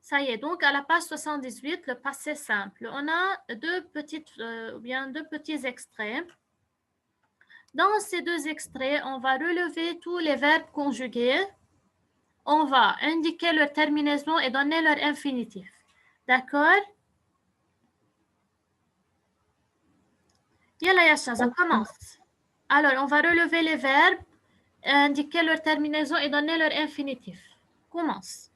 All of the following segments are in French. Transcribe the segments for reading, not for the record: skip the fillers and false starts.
Ça y est, donc à la page 78, le passé simple. On a deux petits extraits. Dans ces deux extraits, on va relever tous les verbes conjugués. On va indiquer leur terminaison et donner leur infinitif. D'accord? Yalla ya Shaza, commence. Alors, on va relever les verbes, indiquer leur terminaison et donner leur infinitif. Commence.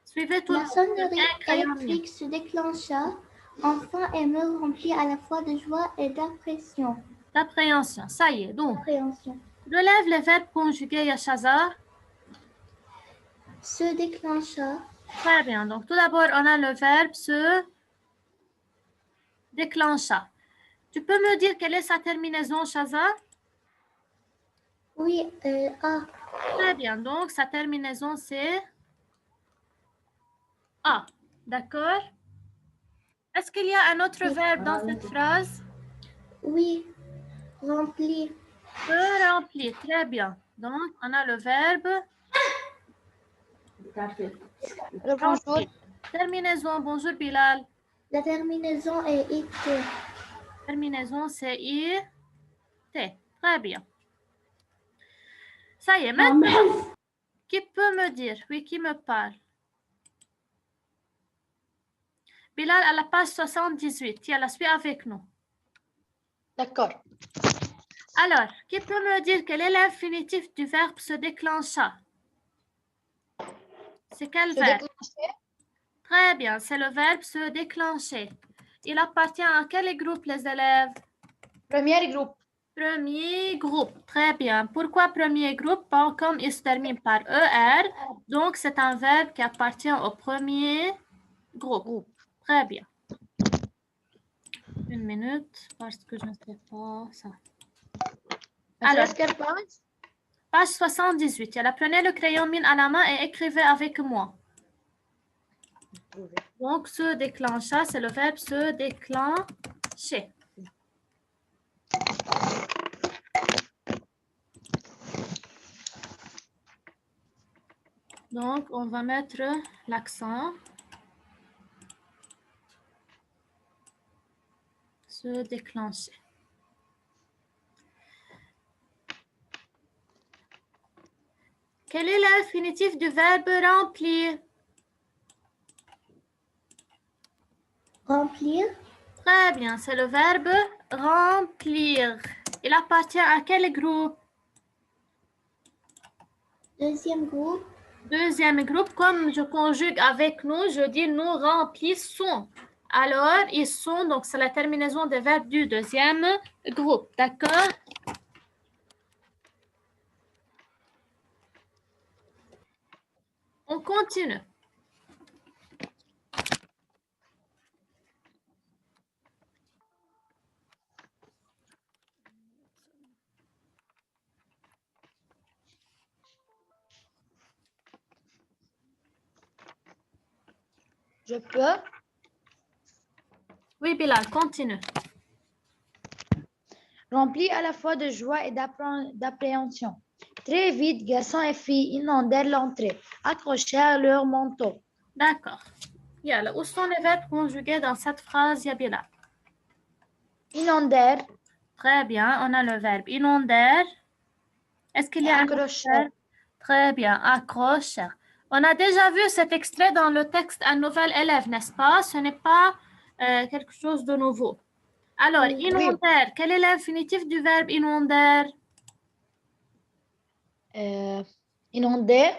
Suivez tout le La monde. sonnerie électrique se déclencha. Enfin, elle me remplit à la fois de joie et d'appréhension. D'appréhension, ça y est. Donc, relève les verbes conjugués, Yashaza. Se déclencha. Très bien. Donc, tout d'abord, on a le verbe se déclencha. Tu peux me dire quelle est sa terminaison, Shaza? Oui, A. Très bien. Donc, sa terminaison, c'est A. D'accord? Est-ce qu'il y a un autre verbe dans cette phrase? Oui, remplir. Se remplir. Très bien. Donc, on a le verbe Bonjour. terminaison. Bonjour, Bilal. La terminaison est IT. Terminaison, c'est I. T. Très bien. Ça y est, maintenant, qui peut me dire? Oui, qui me parle? Bilal, à la page 78, Tiens, suis avec nous. D'accord. Alors, qui peut me dire quel est l'infinitif du verbe se déclencha? C'est quel verbe? Très bien, c'est le verbe se déclencher. Il appartient à quel groupe, les élèves? Premier groupe. Premier groupe, très bien. Pourquoi premier groupe? Comme il se termine par ER, donc c'est un verbe qui appartient au premier groupe. Très bien. Une minute, parce que je ne sais pas ça. Alors, quelle page? page 78. Alors, prenez le crayon mine à la main et écrivez avec moi. Donc, se déclencha, c'est le verbe se déclencher. Donc, on va mettre l'accent. Se déclencher. Quel est l'infinitif du verbe remplir? Remplir. Très bien, c'est le verbe remplir. Il appartient à quel groupe? Deuxième groupe. Deuxième groupe, comme je conjugue avec nous, je dis nous remplissons. Alors, ils sont, donc c'est la terminaison des verbes du deuxième groupe. D'accord? On continue. Je peux. Oui, Bilal, continue. Rempli à la fois de joie et d'appréhension. Très vite, garçons et filles inondèrent l'entrée, accrochèrent leur manteau. D'accord. Yalla, où sont les verbes conjugués dans cette phrase, ya Bilal? Inondèrent. Très bien, on a le verbe inondèrent. Est-ce qu'il y a un autre verbe? Très bien, accrochèrent. On a déjà vu cet extrait dans le texte Un nouvel élève, n'est-ce pas? Ce n'est pas quelque chose de nouveau. Alors, Oui. inondèrent, quel est l'infinitif du verbe inondèrent? Inonder.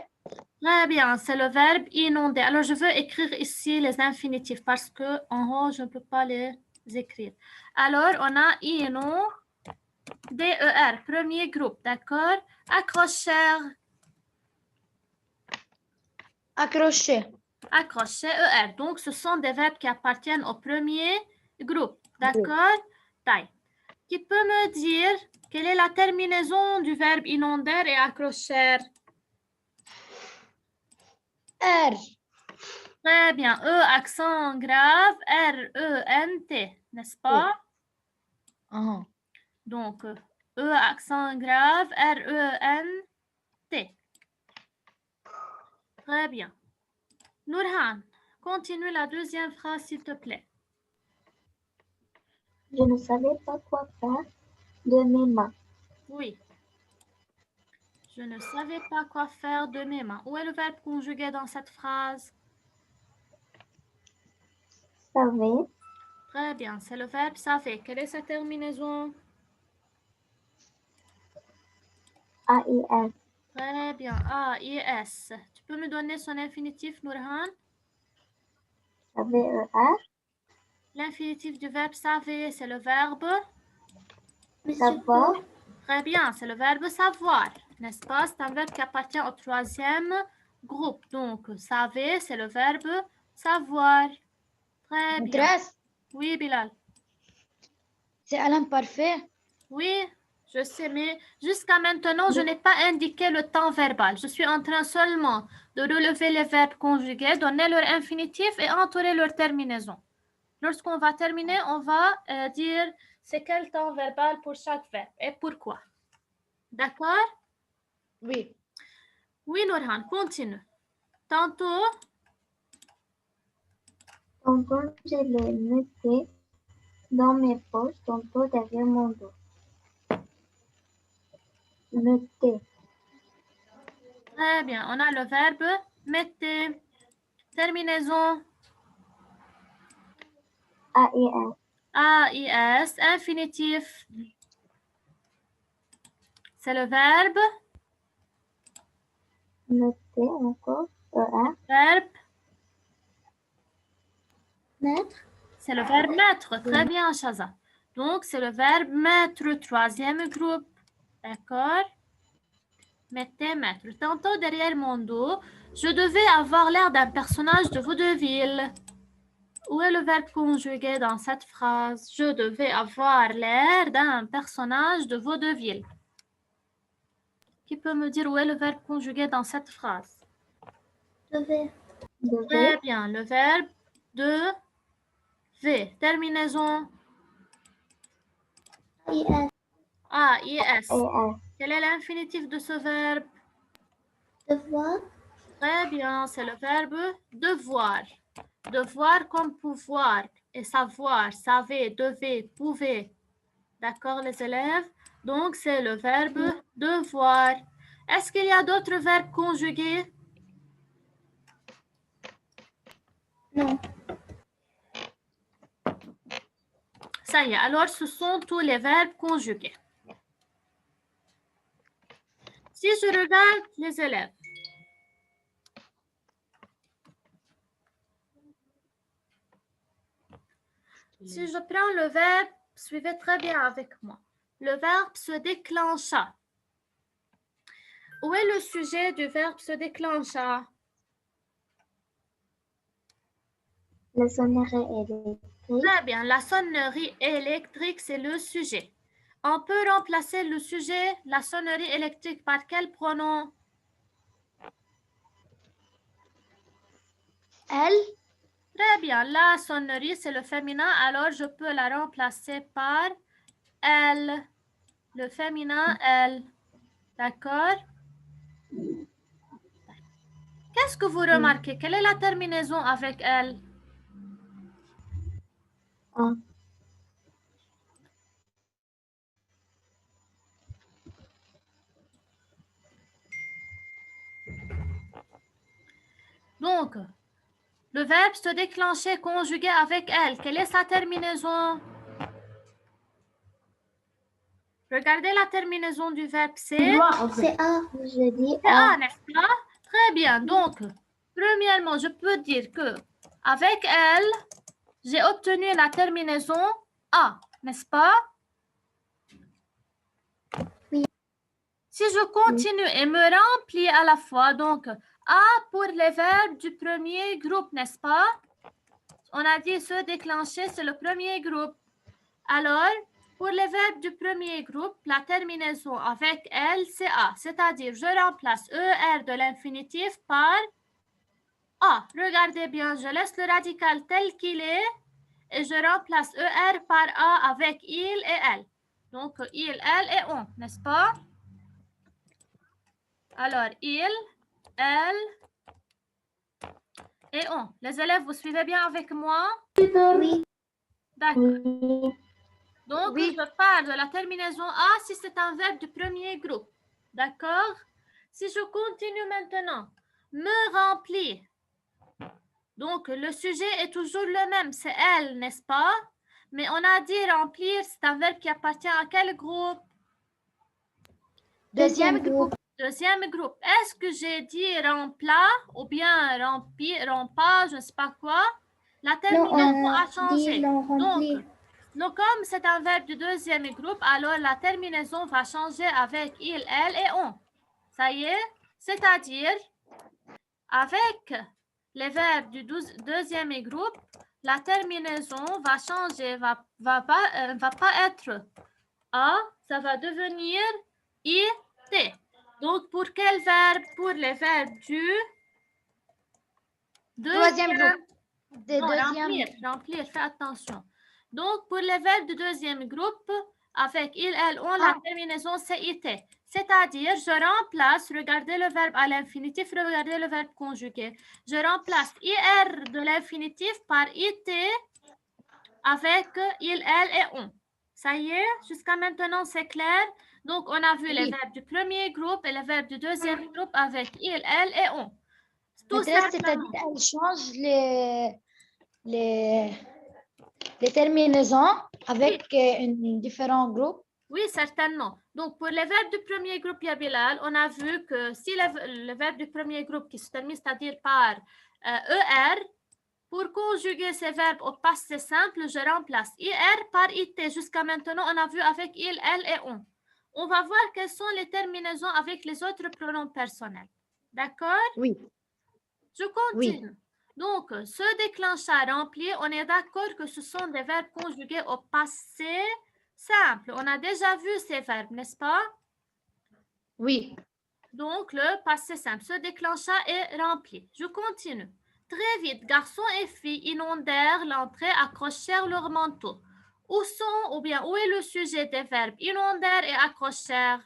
Très bien, c'est le verbe inonder. Alors, je veux écrire ici les infinitifs parce que en haut, je ne peux pas les écrire. Alors, on a inonder, D-E-R, premier groupe, d'accord? Accrochèrent. Accrocher. Accrocher, ER. Donc, ce sont des verbes qui appartiennent au premier groupe. D'accord? Taille. Qui peut me dire quelle est la terminaison du verbe inonder et accrocher? R. Très bien. E, accent grave, R-E-N-T, n'est-ce pas? Oui. Donc, E, accent grave, R-E-N-T. Très bien. Nourhan, Continue la deuxième phrase, s'il te plaît. Je ne savais pas quoi faire de mes mains. Oui. Je ne savais pas quoi faire de mes mains. Où est le verbe conjugué dans cette phrase? Savais, Très bien, c'est le verbe savait. Quelle est sa terminaison? AIS. Très bien, A-I-S. Tu peux me donner son infinitif, Nourhan? Savais, ER. L'infinitif du verbe savait, c'est le verbe? Savoir, Très bien, c'est le verbe savoir, n'est-ce pas? C'est un verbe qui appartient au troisième groupe. Donc, savait, c'est le verbe savoir. Très bien. Maîtresse, Oui, Bilal. c'est à l'imparfait. Oui, je sais, mais jusqu'à maintenant, je n'ai pas indiqué le temps verbal. Je suis en train seulement de relever les verbes conjugués, donner leur infinitif et entourer leur terminaison. Lorsqu'on va terminer, on va dire c'est quel temps verbal pour chaque verbe et pourquoi. D'accord? Oui. Oui, Nourhan, continue. Tantôt, tantôt je les mettais dans mes poches, tantôt derrière mon dos. Mettez, très bien, on a le verbe mettez. Terminaison, AIS. AIS, infinitif. C'est le verbe, Mettez encore, ER. verbe, Mettre, c'est le verbe mettre. Très bien, Shaza. Donc, c'est le verbe mettre, troisième groupe. D'accord? Mettez, mettre. Tantôt, derrière mon dos, je devais avoir l'air d'un personnage de vaudeville. Où est le verbe conjugué dans cette phrase? Je devais avoir l'air d'un personnage de vaudeville. Qui peut me dire où est le verbe conjugué dans cette phrase? devait, Très bien, le verbe de V. Terminaison AIS. A-I-S. AIS. Quel est l'infinitif de ce verbe? Devoir, Très bien, c'est le verbe devoir. Devoir comme pouvoir et savoir, savez, devez, pouvez. D'accord, les élèves? Donc, c'est le verbe devoir. Est-ce qu'il y a d'autres verbes conjugués? non. Ça y est, alors ce sont tous les verbes conjugués. Si je regarde les élèves, si je prends le verbe, suivez très bien avec moi. Le verbe se déclencha. Où est le sujet du verbe se déclencha? La sonnerie électrique. Très bien, la sonnerie électrique, c'est le sujet. On peut remplacer le sujet, la sonnerie électrique, par quel pronom? Elle, Très bien, la sonnerie, c'est le féminin, alors je peux la remplacer par elle. Le féminin, elle. D'accord? Qu'est-ce que vous remarquez? Quelle est la terminaison avec elle? A. Donc, le verbe se déclencher conjugué avec elle. Quelle est sa terminaison? Regardez la terminaison du verbe c'est. C'est A. Je dis C'est A. A, n'est-ce pas? Très bien. Donc, premièrement, je peux dire que avec elle, j'ai obtenu la terminaison A, n'est-ce pas? Oui. Si je continue et me remplis à la fois, donc A pour les verbes du premier groupe, n'est-ce pas? On a dit se déclencher, c'est le premier groupe. Alors, pour les verbes du premier groupe, la terminaison avec elle, c'est A. C'est-à-dire, je remplace ER de l'infinitif par A. Regardez bien, je laisse le radical tel qu'il est et je remplace ER par A avec il et elle. Donc, il, elle et on, n'est-ce pas? Alors, il, elle et on. Les élèves, vous suivez bien avec moi? Oui. D'accord. Donc, Oui. je parle de la terminaison A si c'est un verbe du premier groupe. D'accord? Si je continue maintenant, me remplir. Donc, le sujet est toujours le même, c'est elle, n'est-ce pas? Mais on a dit remplir, c'est un verbe qui appartient à quel groupe? Deuxième groupe. Deuxième groupe. Est-ce que j'ai dit rempla ou bien rempa, je ne sais pas quoi? La terminaison a changé. Donc, comme c'est un verbe du deuxième groupe, alors la terminaison va changer avec il, elle et on. Ça y est? C'est-à-dire, avec les verbes du deuxième groupe, la terminaison va changer, va pas être A, ça va devenir I, T. Donc, pour quel verbe? Pour les verbes du Troisième groupe. Non, remplir, fais attention. Donc, pour les verbes du deuxième groupe, avec il, elle, on, la terminaison c'est IT. C'est-à-dire, je remplace, regardez le verbe à l'infinitif, regardez le verbe conjugué. Je remplace IR de l'infinitif par IT avec il, elle et on. Ça y est, jusqu'à maintenant, c'est clair. Donc, on a vu les verbes du premier groupe et les verbes du deuxième groupe avec il, elle et on. Tout C'est-à-dire, elle change les terminaisons avec un différent groupe. Oui, certainement. Donc, pour les verbes du premier groupe, Yabilal, on a vu que si le verbe du premier groupe qui se termine, c'est-à-dire par ER, pour conjuguer ces verbes au passé simple, je remplace IR par IT. Jusqu'à maintenant, on a vu avec il, elle et on. On va voir quelles sont les terminaisons avec les autres pronoms personnels. D'accord? Oui. Je continue. Oui. Donc, se déclencha, remplir, on est d'accord que ce sont des verbes conjugués au passé simple. On a déjà vu ces verbes, n'est-ce pas? Oui. Donc, le passé simple se déclencha et rempli. Je continue. Très vite, garçons et filles inondèrent l'entrée, accrochèrent leur manteau. Où est le sujet des verbes inondèrent et accrochèrent?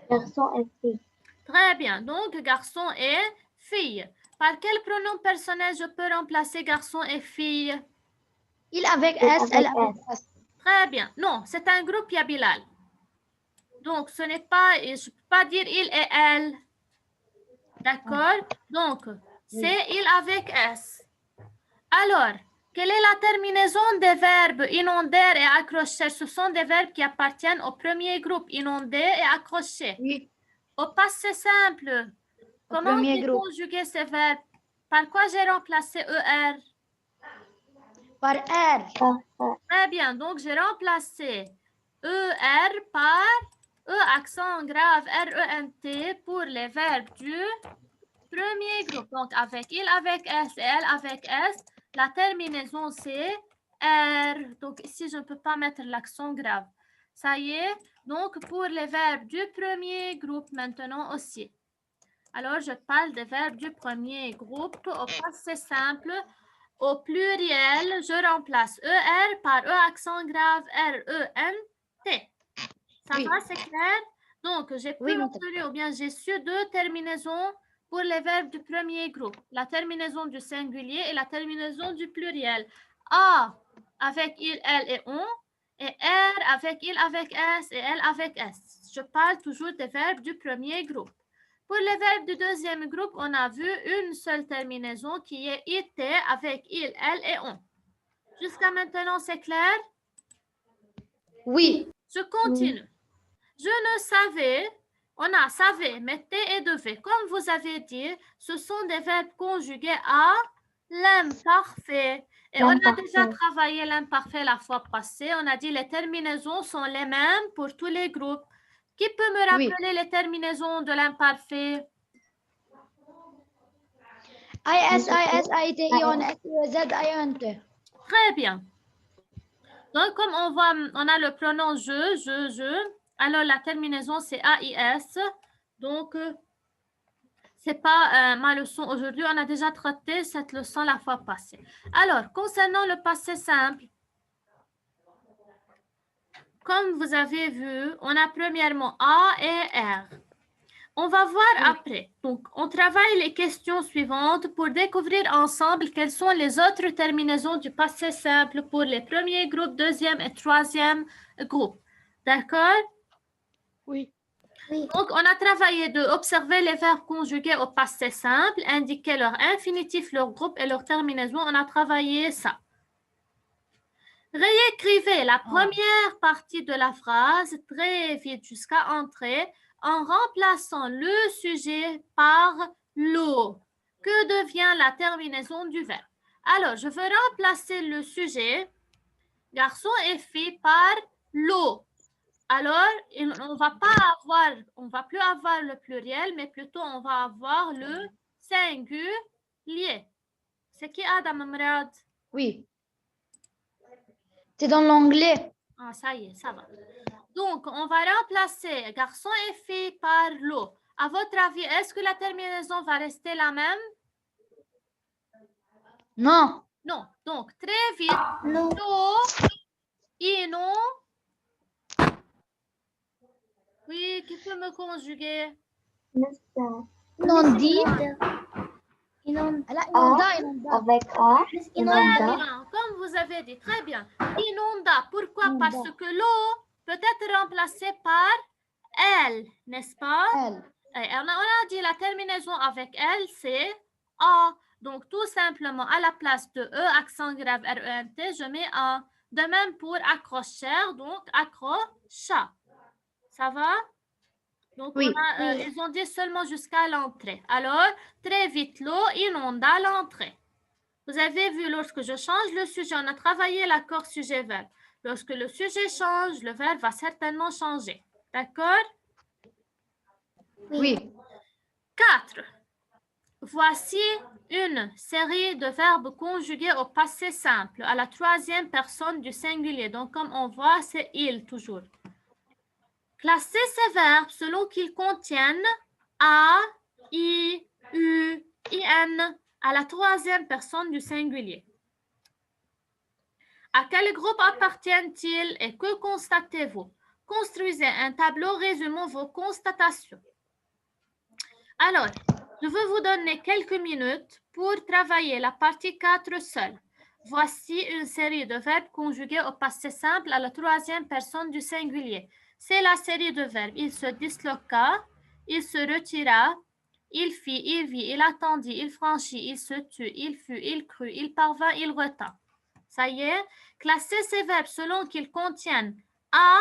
Garçon et fille. Très bien. Donc, garçon et fille. Par quel pronom personnel je peux remplacer garçon et fille? Il avec S, elle avec S. Très bien. Non, c'est un groupe Yabilal. Donc, ce n'est pas, je ne peux pas dire il et elle. D'accord? Donc, c'est il avec S. Alors, quelle est la terminaison des verbes inonder et accrocher? Ce sont des verbes qui appartiennent au premier groupe, inonder et accrocher. Oui. Au passé simple, comment j'ai conjugué ces verbes? Par quoi j'ai remplacé ER? Par R. Très bien, donc j'ai remplacé ER par E accent grave RENT pour les verbes du premier groupe. Donc avec il avec S et elle avec S, la terminaison c'est R. Donc ici, je ne peux pas mettre l'accent grave. Ça y est, donc pour les verbes du premier groupe maintenant aussi. Alors, je parle des verbes du premier groupe au passé simple. Au pluriel, je remplace ER par E accent grave RENT. Ça va, c'est clair? Donc, j'ai pu obtenir ou bien j'ai su deux terminaisons pour les verbes du premier groupe. La terminaison du singulier et la terminaison du pluriel. A avec il, elle et on. Et R avec il avec S et elle avec S. Je parle toujours des verbes du premier groupe. Pour les verbes du deuxième groupe, on a vu une seule terminaison qui est IT avec il, elle et on. Jusqu'à maintenant, c'est clair? Oui. Je continue. Je ne savais, on a savait, mettait et devait. Comme vous avez dit, ce sont des verbes conjugués à l'imparfait. Et on a déjà travaillé l'imparfait la fois passée. On a dit les terminaisons sont les mêmes pour tous les groupes. Qui peut me rappeler les terminaisons de l'imparfait? IS, IS, IT, ION, Z, IONT. Très bien. Donc, comme on a le pronom je, alors la terminaison c'est AIS. Donc, c'est pas ma leçon aujourd'hui. On a déjà traité cette leçon la fois passée. Alors, concernant le passé simple, comme vous avez vu, on a premièrement A et R. On va voir après. Donc, on travaille les questions suivantes pour découvrir ensemble quelles sont les autres terminaisons du passé simple pour les premiers groupes, deuxième et troisième groupe. D'accord? Oui. Oui. Donc, on a travaillé de observer les verbes conjugués au passé simple, indiquer leur infinitif, leur groupe et leur terminaison. On a travaillé ça. Réécrivez la première partie de la phrase très vite jusqu'à entrer en remplaçant le sujet par l'eau. Que devient la terminaison du verbe? Alors, je veux remplacer le sujet garçon et fille par l'eau. Alors, on va plus avoir le pluriel, mais plutôt on va avoir le singulier. C'est qui Adam Mrad? Oui. C'est dans l'anglais. Ah, ça y est, ça va. Donc, on va remplacer garçon et fille par l'eau. À votre avis, est-ce que la terminaison va rester la même? Non. Non. Donc, très vite, Non. l'eau, non. Oui, qui peut me conjuguer? Inondé. Inonda. Avec A. Inonda. Comme vous avez dit, très bien. Inonda. Pourquoi? Inonda. Parce que l'eau peut être remplacée par elle, n'est-ce pas? Elle. Et on a dit la terminaison avec elle, c'est A. Donc, tout simplement, à la place de E, accent grave R-E-N-T, je mets A. De même pour accrocheur, donc accrocha. Ça va? Donc, Oui. ils ont dit seulement jusqu'à l'entrée. Alors, très vite, l'eau inonda l'entrée. Vous avez vu, lorsque je change le sujet, on a travaillé l'accord sujet-verbe. Lorsque le sujet change, le verbe va certainement changer. D'accord? Oui. 4. Voici une série de verbes conjugués au passé simple, à la troisième personne du singulier. Donc, comme on voit, c'est il toujours. Classez ces verbes selon qu'ils contiennent a, i, u, in à la troisième personne du singulier. À quel groupe appartiennent-ils et que constatez-vous? Construisez un tableau résumant vos constatations. Alors, je veux vous donner quelques minutes pour travailler la partie 4 seule. Voici une série de verbes conjugués au passé simple à la troisième personne du singulier. C'est la série de verbes. Il se disloqua, il se retira, il fit, il vit, il attendit, il franchit, il se tut, il fut, il crut, il parvint, il retint. Ça y est, classez ces verbes selon qu'ils contiennent a,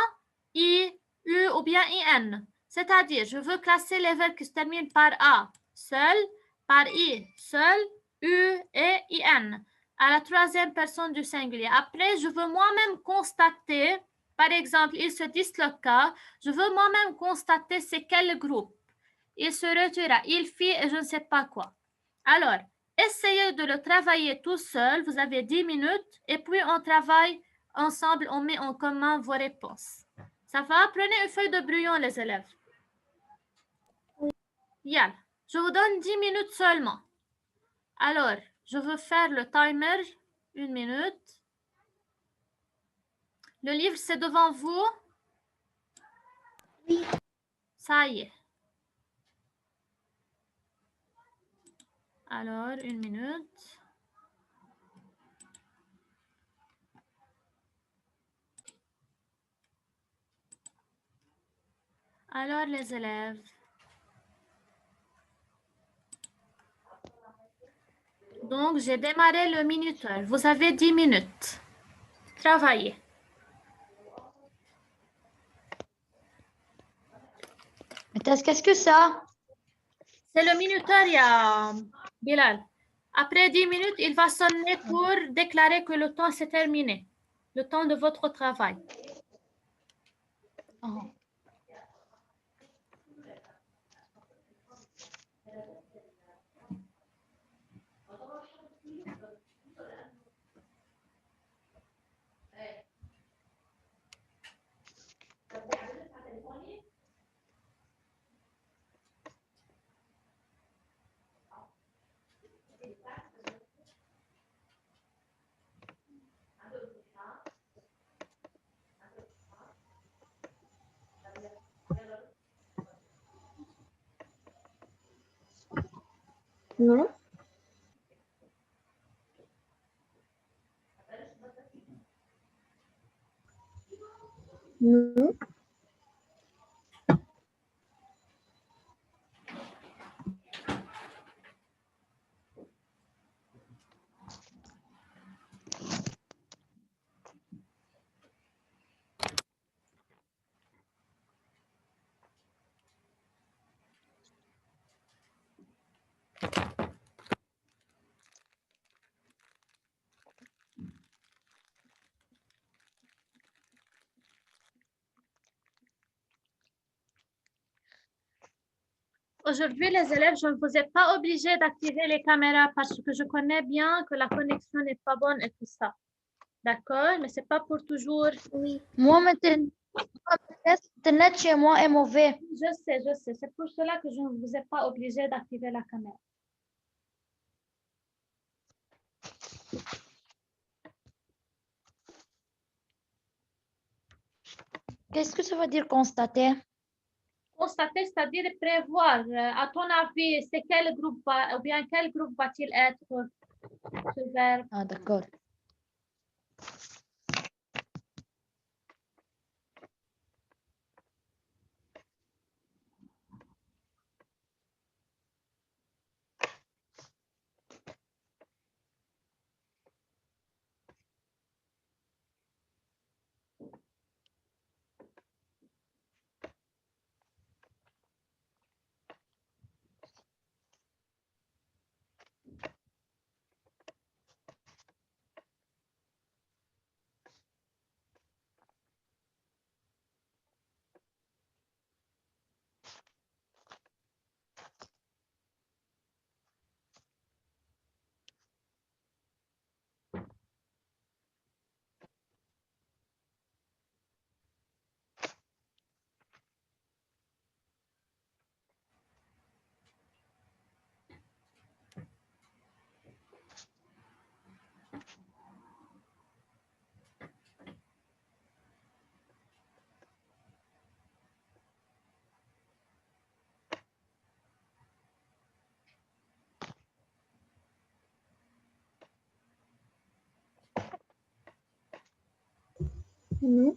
i, u ou bien in. C'est-à-dire, je veux classer les verbes qui se terminent par a, seul, par i, seul, u et in, à la troisième personne du singulier. Après, je veux moi-même constater, par exemple, il se disloqua, je veux moi-même constater c'est quel groupe. Il se retira, il fit et je ne sais pas quoi. Alors, essayez de le travailler tout seul, vous avez 10 minutes, et puis on travaille ensemble, on met en commun vos réponses. Ça va? Prenez une feuille de brouillon, les élèves. Yal, je vous donne 10 minutes seulement. Alors, je veux faire le timer, 1 minute. Le livre, c'est devant vous? Oui. Ça y est. Alors, 1 minute. Alors, les élèves. Donc, j'ai démarré le minuteur. Vous avez 10 minutes. Travaillez. Mais qu'est-ce que ça? C'est le minuteur, il y a Bilal. Après 10 minutes, il va sonner pour déclarer que le temps s'est terminé. Le temps de votre travail. Oh. Non. Non. Aujourd'hui, les élèves, je ne vous ai pas obligé d'activer les caméras parce que je connais bien que la connexion n'est pas bonne et tout ça. D'accord? Mais c'est pas pour toujours. Oui. Moi, Internet chez moi est mauvais. Je sais. C'est pour cela que je ne vous ai pas obligé d'activer la caméra. Qu'est-ce que ça veut dire constater? Constater, c'est-à-dire prévoir. À ton avis, c'est quel groupe ou bien quel groupe va-t-il être ce verbe? Ah, d'accord. Non.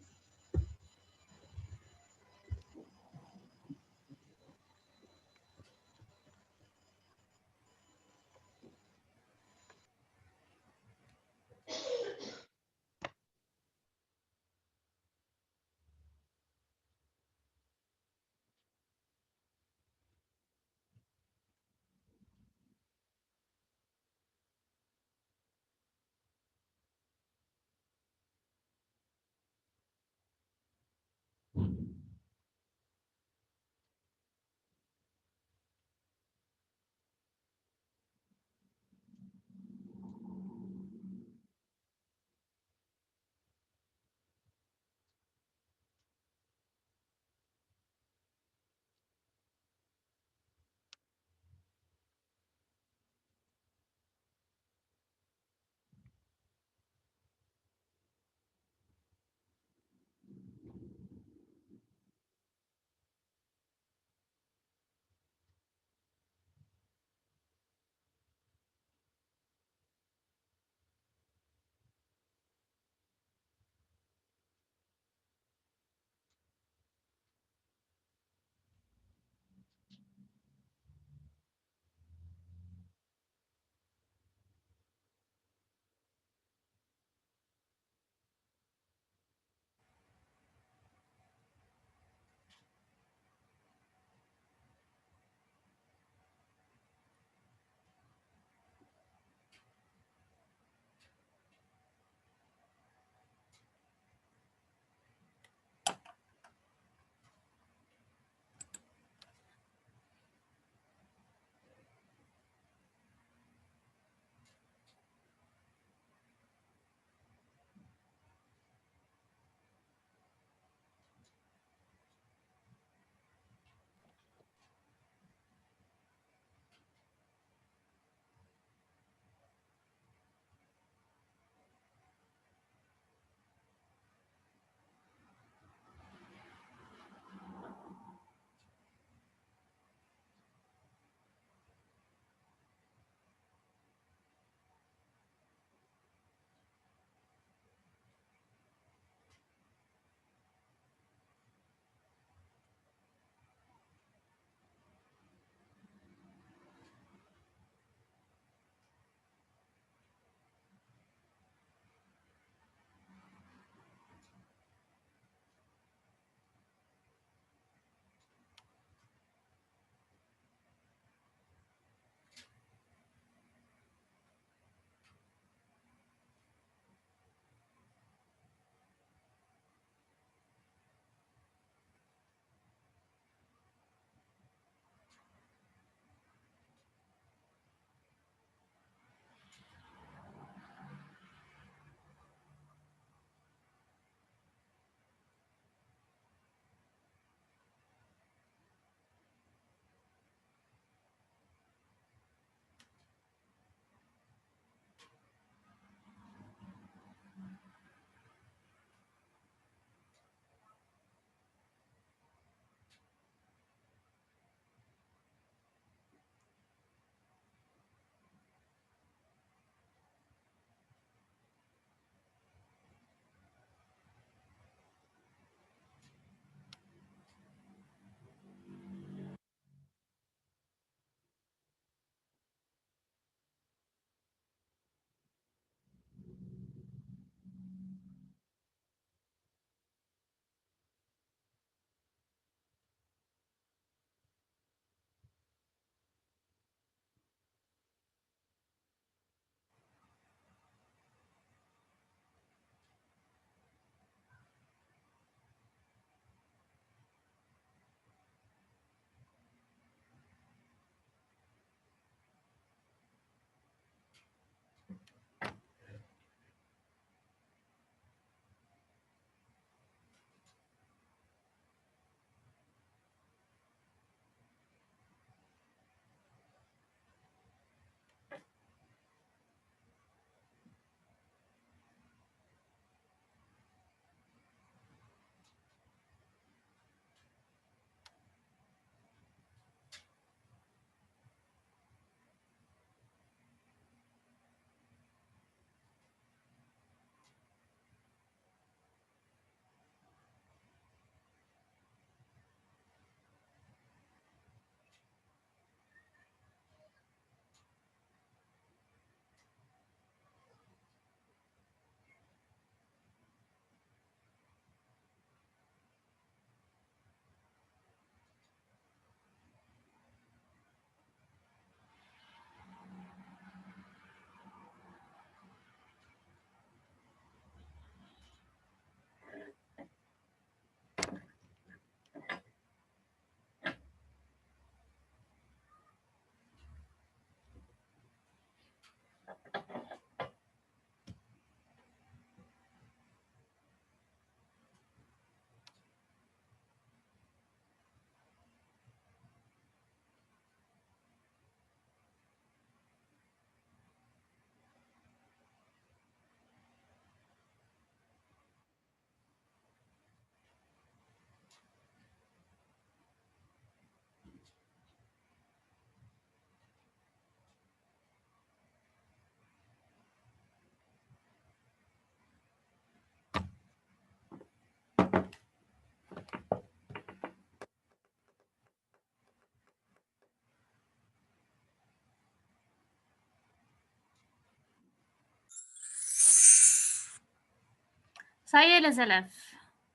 Ça y est, les élèves.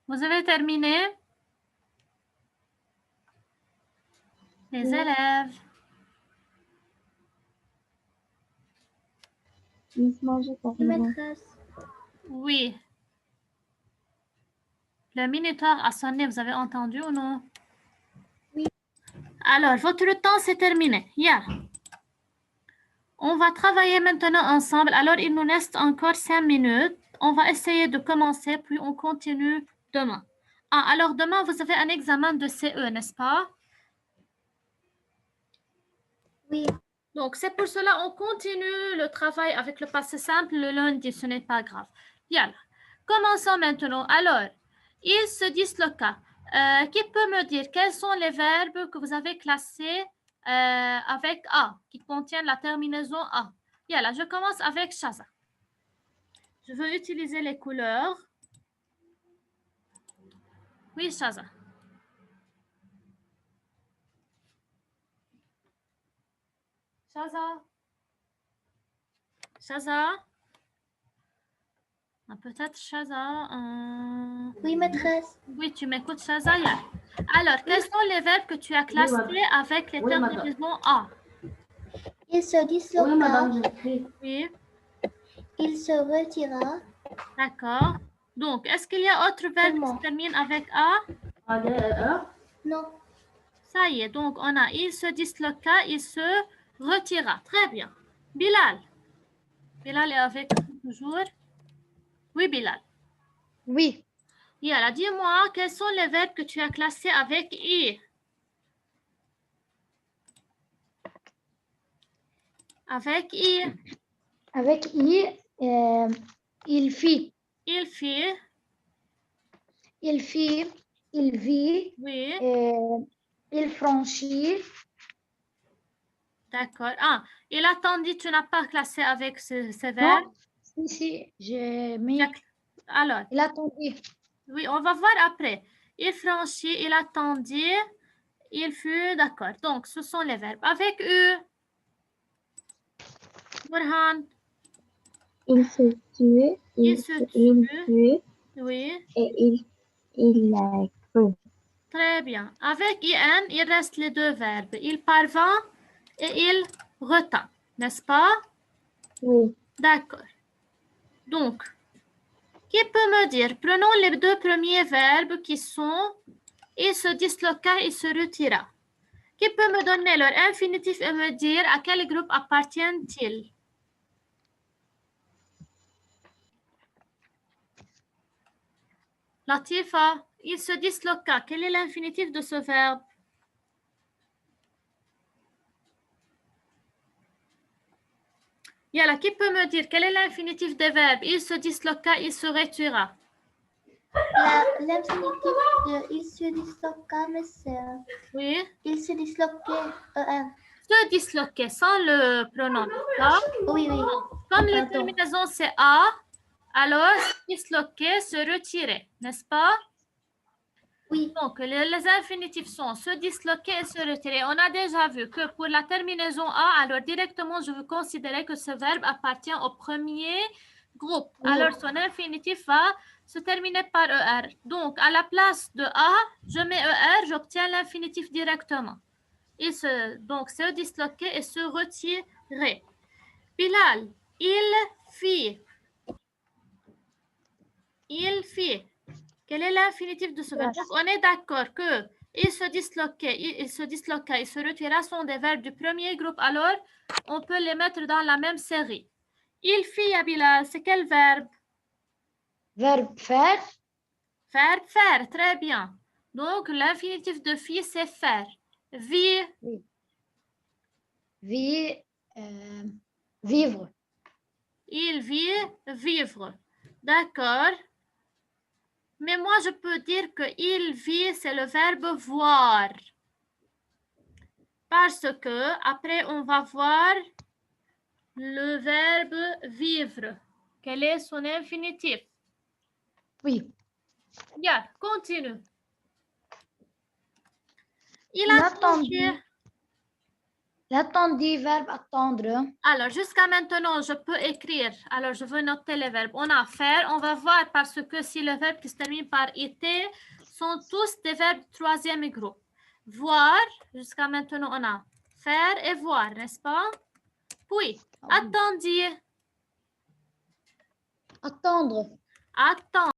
Vous avez terminé? Les Oui. élèves. Oui, maîtresse. Oui. Le minuteur a sonné, vous avez entendu ou non? Oui. Alors, votre temps, c'est terminé. Yeah. On va travailler maintenant ensemble. Alors, il nous reste encore 5 minutes. On va essayer de commencer, puis on continue demain. Ah, alors demain, vous avez un examen de CE, n'est-ce pas? Oui. Donc, c'est pour cela on continue le travail avec le passé simple le lundi, ce n'est pas grave. Bien, commençons maintenant. Alors, il se disloqua. Qui peut me dire quels sont les verbes que vous avez classés avec A, qui contiennent la terminaison A? Bien, là, je commence avec Shaza. Je veux utiliser les couleurs. Oui, Shaza. Shaza. Shaza. Peut-être Shaza. Oui, maîtresse. Oui, tu m'écoutes, Shaza. Alors, quels sont les verbes que tu as classés avec les terminaisons A? Il se disloqua. Oui, madame, j'écris. Oui, Il se retira. d'accord. Donc, est-ce qu'il y a autre verbe qui Comment? se termine avec A? ADR. Non. Ça y est, donc on a il se disloqua, il se retira. Très bien. Bilal. Bilal est avec nous toujours. Oui, Bilal. Oui. Yala, dis-moi, quels sont les verbes que tu as classés avec I? Avec I. Avec I, il fit. Il fit. Il fit. Il vit. Oui. Il franchit. D'accord. Ah, il attendit, tu n'as pas classé avec ces verbes? Non, si, j'ai mis. Alors. Il attendit. Oui, on va voir après. Il franchit, il attendit, il fut, d'accord. Donc, ce sont les verbes. Avec U. Burhan. Il se tue. Il se tue. tue. Oui. Et il crut. Très bien. Avec IN, il reste les deux verbes. Il parvint et il retint. N'est-ce pas? Oui. D'accord. Donc, qui peut me dire? Prenons les deux premiers verbes qui sont il se disloqua, il se retira. Qui peut me donner leur infinitif et me dire à quel groupe appartiennent-ils? Latifa, il se disloqua. Quel est l'infinitif de ce verbe? Yala, qui peut me dire quel est l'infinitif des verbes? Il se disloqua, il se retira. L'infinitif de il se disloqua, mes sœurs. Oui. Il se disloquait. Se disloquer sans le pronom. Oui, oui. Comme la terminaison c'est A, alors disloquer, se retirer, n'est-ce pas? Oui. Donc, les infinitifs sont se disloquer et se retirer. On a déjà vu que pour la terminaison A, alors directement, je veux considérer que ce verbe appartient au premier groupe. Oui. Alors, son infinitif va se terminer par ER. Donc, à la place de A, je mets ER, j'obtiens l'infinitif directement. Donc, se disloquer et se retirer. Bilal, il fit. Il fit. Quel est l'infinitif de ce verbe? Donc, on est d'accord que il se disloquait, il se retira sont des verbes du premier groupe. Alors, on peut les mettre dans la même série. Il fit, Bilal, c'est quel verbe? Verbe faire. Verbe faire, très bien. Donc, l'infinitif de fit, c'est faire. Vit. Oui. Vivre. Il vit, vivre. D'accord. Mais moi, je peux dire que il vit, c'est le verbe voir. Parce que, après, on va voir le verbe vivre. Quel est son infinitif? Oui. Yeah, continue. Il a tranché. L'attendit, verbe attendre. Alors, jusqu'à maintenant, je peux écrire. Alors, je veux noter les verbes. On a faire. On va voir parce que si le verbe qui se termine par été sont tous des verbes du troisième groupe. Voir, jusqu'à maintenant, on a faire et voir, n'est-ce pas? Puis, attendir. Attendre. Attendre.